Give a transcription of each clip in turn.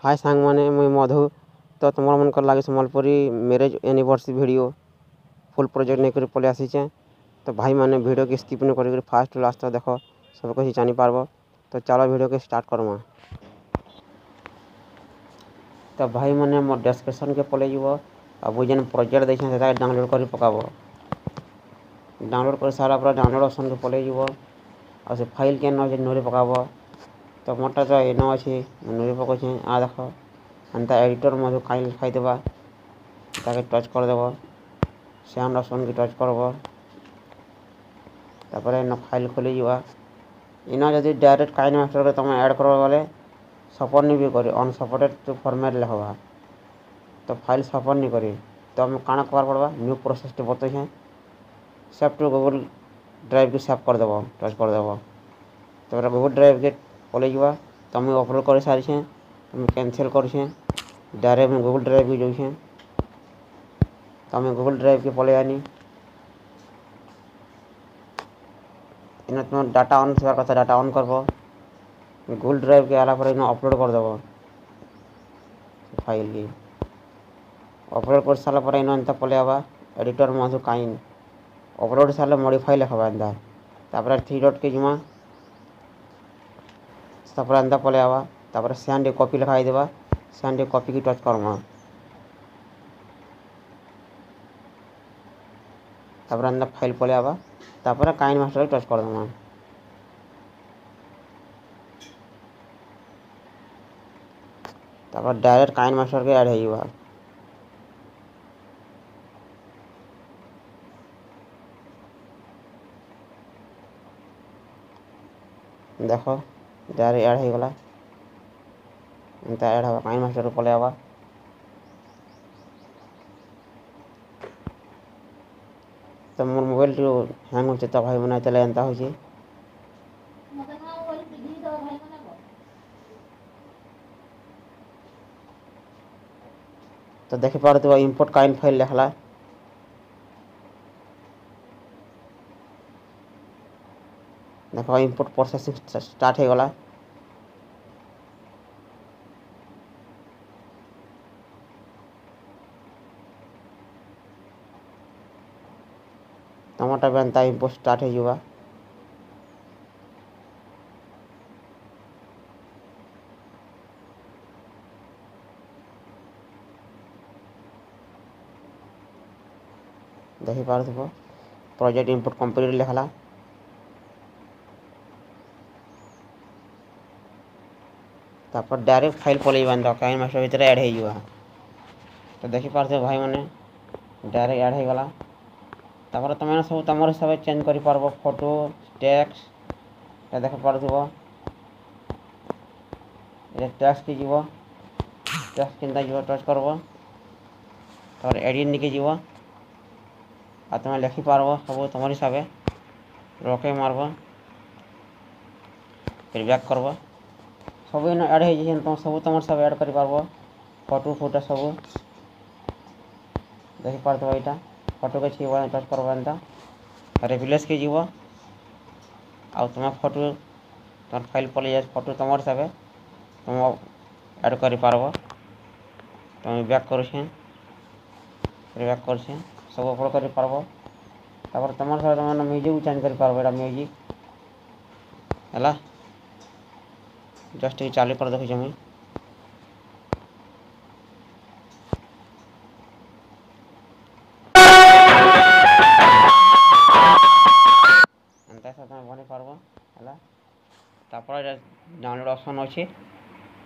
हाय सांग माने मुई मधु तो तुम मन कर लगे Sambalpuri marriage anniversary video full project नहीं कर पले आसीचे। तो भाई मैंने वीडियो के स्किप न कर फास्ट लास्ट तक देख सब कुछ जानी पार्ब। तो चलो वीडियो के स्टार्ट करमा। तो भाई मैंने मोर डिस्क्रिप्शन के पले जीव अब जेन प्रोजेक्ट देखें से डाउनलोड कर पकाब। डाउनलोड कर सारा पूरा डाउनलोड ऑप्शन के पले जीव और से फाइल के नूरी पकाब। तो मोटा तो एन अच्छे नूरी पकाचे आ देख एंता एडिटर मधु कहीं लिखाई देवा ताके टच कर देव साउंड ऑप्शन की टच करब। तापर इन फाइल खोली जावा इन जदि डायरेक्ट काइन मास्टर के तुम ऐड कर बोले सपोर्ट नहीं भी करी अनसपोर्टेड तो फॉर्मेट लिखवा। तो फाइल सपोर्ट नहीं करी तो हमें काना कबार पड़वा न्यू प्रोसेस टे बताइए सेव टू गूगल ड्राइव की सेव कर देव टच कर देव। तो गूगल ड्राइव के पलि जावा तो मुझे अपलोड कर सारी तुम कैंसिल कर डायरेक्ट मैं गूगल ड्राइव की जाऊँ। तो हमें गूगल ड्राइव के पलि आनी इन तुम डाटा ऑन से कथा डाटा ऑन करब। गूगल ड्राइव के आला पर इन अपलोड कर देव फाइल की अपलोड कर सारा पर इन एंता पलि आवा एडिटर मधु काइन अपलोड सारे मॉडिफाई लिखा एंता तापर 3 डॉट के जुमा तापर एंता पलि आवा तापर सेंड कॉपी लिखाई देवा सेंड कॉपी की टच करमा। तापर एंता फाइल पलि आवा तापर काइन मास्टर टच कर देमा। तापर डायरेक्ट काइन मास्टर के ऐड हो देख डायरेक्ट ऐड हो गला एंता ऐड हवा काइन मास्टर को पलि आवा। तो मोर मोबाइल हैंग होचे तो भाई मना चले एंता होचे। तो देखि पारत इंपोर्ट काइन फाइल लिखला देखो इंपोर्ट प्रोसेसिंग स्टार्ट हो गला। टमाटर बनता इंपोर्ट स्टार्ट हो जावा। देखि पारथबो प्रोजेक्ट इंपोर्ट कंप्लीट लिखला। तापर डायरेक्ट फाइल पलि जावा काइन मास्टर भीतर ऐड हो जावा। तो देखि पारथबो भाई माने डायरेक्ट ऐड हो गला। तापर तुम सब तुम हिसाब से चेंज कर पारबो फोटो टेक्स्ट देख पारथबो ये टेक्स्ट की जीव टेक्स्ट चिंता जीव टच करब तापर एडिट निके जीव आ तुम लिखि पारबो सब तुम हिसाब से रके मारब फिर बैक करब सब इन ऐड हो जाए तुम सब तुम हिसाब ऐड कर पारबो फोटो फोटो सब देख पारथबो यहाँ फोटो के छे टच करब एंता रिप्लेस के जीव आ तुम फोटो तुम फाइल पलि जाए फोटो तुम हिसाब तुम ऐड कर पारबो। तुम बैक करुछे फिर बैक कर सब अपलोड कर पारबो। तापर तुम हिसाब तुम म्यूजिक चेंज कर पारबो एटा म्यूजिक है जस्ट चालू कर देखुचे मुई एंता सब तुम बनी पारबो है। तापर डाउनलोड ऑप्शन अच्छे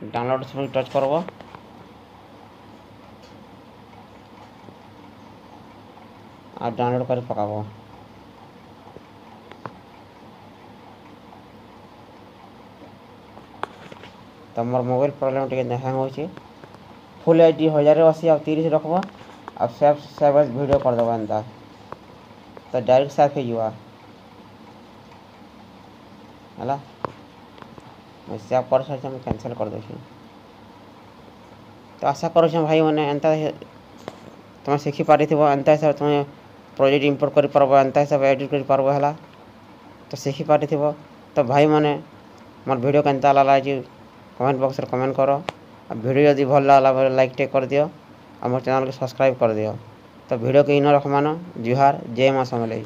डाउनलोड ऑप्शन टच करब और डाउनलोड कर पकाब। तो मोर मोबाइल प्रॉब्लम टे हैंग होचे फुल एचडी 1080 और 30 रखब और सेव एज वीडियो कर देव एंता तो डायरेक्ट सेव हो जावा है। मैं सेव कर सारी मैं कैंसिल कर दूसरी। तो आशा करुँ भाई मैंने एंता तुम शिखी पारि एंता हिसाब तुम प्रोजेक्ट इंपोर्ट कर पारबो एंता हिसाब एडिट कर पारबो है। तो शिखी पारि तो भाई मैंने मोर वीडियो केनता लागला कमेंट बॉक्स रे कमेंट करो वीडियो यदि भल लागला बोले लाइक टे कर दियो, आम चैनल के सब्सक्राइब कर दियो। तो वीडियो के इन रखमान जुहार, जय मां समलेई।